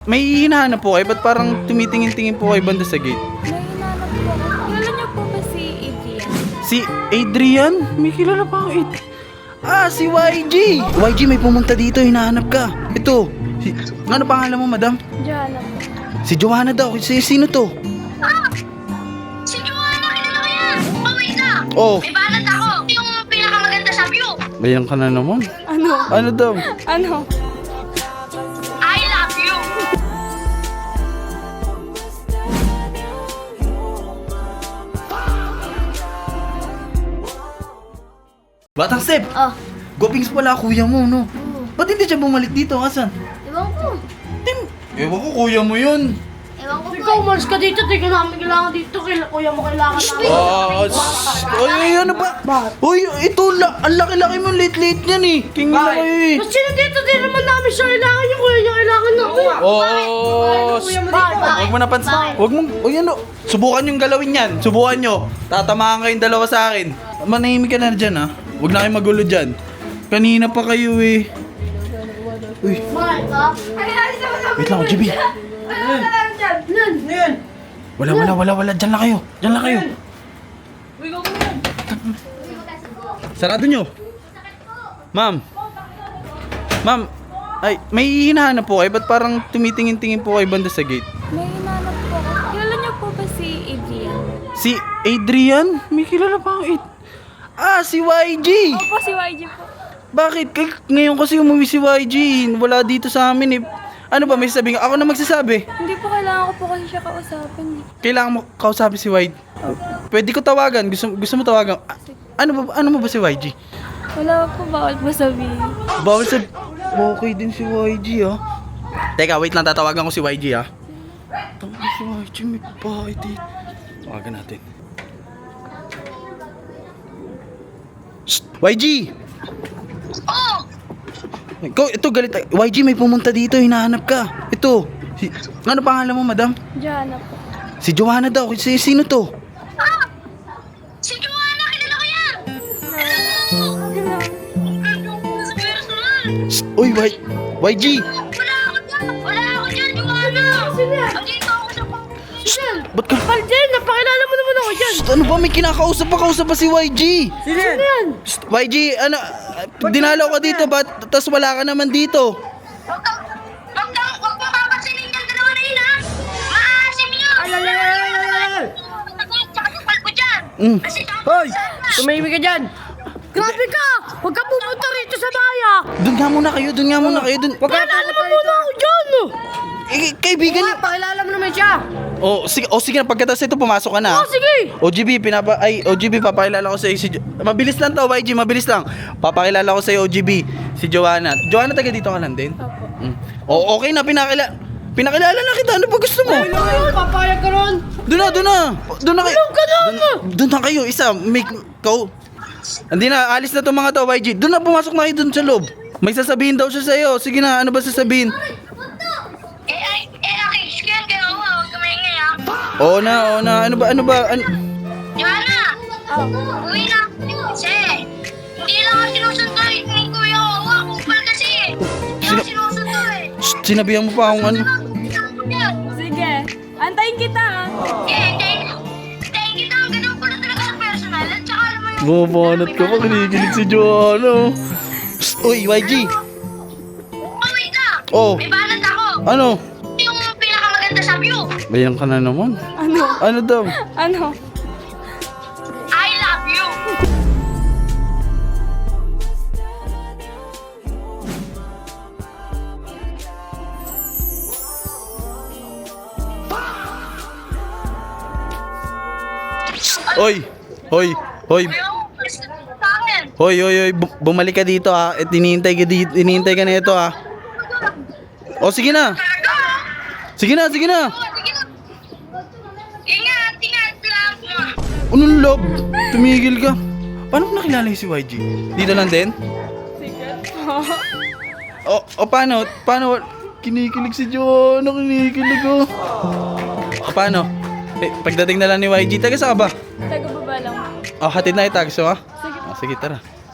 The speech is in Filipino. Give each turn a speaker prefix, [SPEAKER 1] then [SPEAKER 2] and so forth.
[SPEAKER 1] May hinahanap po kayo, ba't parang tumitingin-tingin po kayo banda sa gate?
[SPEAKER 2] May hinahanap po ako. Kilala niyo po ba si Adrian?
[SPEAKER 1] Si Adrian? May kilala pa ako si YG! YG, may pumunta dito, hinahanap ka. Ito, ano pangalan mo, madam?
[SPEAKER 2] Joanna po.
[SPEAKER 1] Si Joanna daw, sino to?
[SPEAKER 3] Si Joanna, kilala ko yan! Wait na!
[SPEAKER 1] Oh,
[SPEAKER 3] May banat ako! Yung pinakamaganda sa view!
[SPEAKER 1] bayan ka na naman.
[SPEAKER 2] Ano?
[SPEAKER 1] Ano daw?
[SPEAKER 2] Ano?
[SPEAKER 3] I love you!
[SPEAKER 1] Batang Seb!
[SPEAKER 2] Oh.
[SPEAKER 1] Gopings pala kuya mo, no? Ba't hindi siya bumalik dito? Asan?
[SPEAKER 2] Ewan ko.
[SPEAKER 1] Ewan ko, kuya mo yun.
[SPEAKER 2] Ewan ko po.
[SPEAKER 4] Ikaw, umalis ka dito. Tingnan namin kailangan dito. Kuya mo kailangan namin.
[SPEAKER 1] Ay, ano ba? Uy, ito, ang laki-laki mo, late-late niyan eh. King na kayo eh.
[SPEAKER 4] Mas sino dito? Di naman namin siya kailangan. Yung kuya niya kailangan natin.
[SPEAKER 1] Huwag mo napansin. Huwag mong, ano, subukan yung galawin yan. Subukan nyo. Tatamaan kayong dalawa sa akin. Manahimik ka na dyan ha. Huwag na kayong magulo dyan. Kanina pa kayo eh. Uy,
[SPEAKER 4] Bakit ha?
[SPEAKER 1] wait lang, GB. Wala. Dyan lang kayo. Sarado nyo. Ma'am. Ay, may hinahanap po kayo. Ba't parang tumitingin-tingin po kayo banda sa gate?
[SPEAKER 2] May hinahanap po ako. Kilala niyo po ba si Adrian?
[SPEAKER 1] Si Adrian? May kilala pa ako si YG!
[SPEAKER 2] Opo, si YG po.
[SPEAKER 1] Bakit? Ngayon kasi umuwi si YG. Wala dito sa amin eh. Ano ba, may sasabihin? Ako na magsasabi.
[SPEAKER 2] Hindi po kailangan ko po kasi siya kausapin.
[SPEAKER 1] Kailangan mo kausapin si YG. Pwede ko tawagan. Gusto mo tawagan? Ano mo ba si YG?
[SPEAKER 2] Wala po, bawal po sabihin.
[SPEAKER 1] Bawal sa... Okay din si YG ah. Teka, wait lang. Tatawagan ko si YG ah. Tawag si YG. May babae dito. Tawagan natin. Shh! YG!
[SPEAKER 3] Oh!
[SPEAKER 1] Ito galit. YG, may pumunta dito. Hinahanap ka. Ito. Ano pangalan mo, madam?
[SPEAKER 2] Joanna po.
[SPEAKER 1] Si Joanna daw. Sino to?
[SPEAKER 3] Si Joanna, kilala ko yan! Sa personal!
[SPEAKER 1] Shh! Uy, YG!
[SPEAKER 3] Wala ako dyan, Joanna! Andito ako sa
[SPEAKER 1] Ba't ka...
[SPEAKER 4] Palden, napakilala mo naman ako dyan.
[SPEAKER 1] Shh! Ano ba? May kinakausap pa si YG!
[SPEAKER 4] Sino yan?
[SPEAKER 1] Shh! YG, ano... Dinalaw ka dito ba? Tapos wala ka naman dito.
[SPEAKER 3] Huwag mo papansinin yung dalawa na yun, ha? Maasim yun! Tsaka yung palpo dyan! Kasi
[SPEAKER 4] Hoy! Tumahimik ka dyan. Grabe ka! Huwag ka pumunta rito sa baya.
[SPEAKER 1] Doon nga muna kayo.
[SPEAKER 4] Pakilala mo muna ako dyan.
[SPEAKER 1] Kaibigan niyo.
[SPEAKER 4] Pakilala mo naman siya.
[SPEAKER 1] Sige na. Pagkatapos ito, pumasok ka na.
[SPEAKER 4] Sige.
[SPEAKER 1] OGB, papakilala ko sa iyo mabilis lang to, YG, mabilis lang. Papakilala ko sa iyo, OGB, si Joanna. Joanna, taga dito ka lang din?
[SPEAKER 2] Opo.
[SPEAKER 1] Okay na, pinakilala na kita. Ano ba gusto mo?
[SPEAKER 4] Papayag ka ron.
[SPEAKER 1] Doon na kayo. Isa, hindi na, alis na to mga to, YG. Doon na, pumasok na kayo doon sa loob. May sasabihin daw siya sa iyo. Sige na, ano ba sasabihin?
[SPEAKER 3] Akish ko yan kayo, huwag ka maingay, ha?
[SPEAKER 1] Oo na. Ano ba?
[SPEAKER 3] Joanna! Uwi na ako kasi. Hindi lang ako sinusundo ni Kuya Owa. Kupal kasi. Hindi ako sinusundo eh.
[SPEAKER 1] Shh, sinabihan mo pa akong ano.
[SPEAKER 2] Sige. Antayin kita, ha?
[SPEAKER 3] Thank you lang. Ganun ko na talaga sa personal. At saka alam mo yung...
[SPEAKER 1] Bumabanat ka pa, kinikilig si Joanna. Shh, uy, YG.
[SPEAKER 3] Wait na!
[SPEAKER 1] Oh,
[SPEAKER 3] May banat ako.
[SPEAKER 1] ano?
[SPEAKER 3] Yung pinakamaganda sa view.
[SPEAKER 1] Bayan ka na naman.
[SPEAKER 2] Ano?
[SPEAKER 1] Ano daw?
[SPEAKER 2] Ano?
[SPEAKER 3] I love you.
[SPEAKER 1] Hoy! Bumalik ka dito ha. At hinihintay ka na ito ha. O sige na. Sige na.
[SPEAKER 3] Ingat lang.
[SPEAKER 1] Anong love? Tumigil ka. Paano mo nakilala yung si YG? Dito lang din? Paano? Kinikilig si Joanna, kinikilig oh. Paano? Pagdating na lang ni YG, taga saan ka ba?
[SPEAKER 2] Taga-baba lang.
[SPEAKER 1] Hatid na itag, so ha?
[SPEAKER 2] Sige.
[SPEAKER 1] Sige, tara.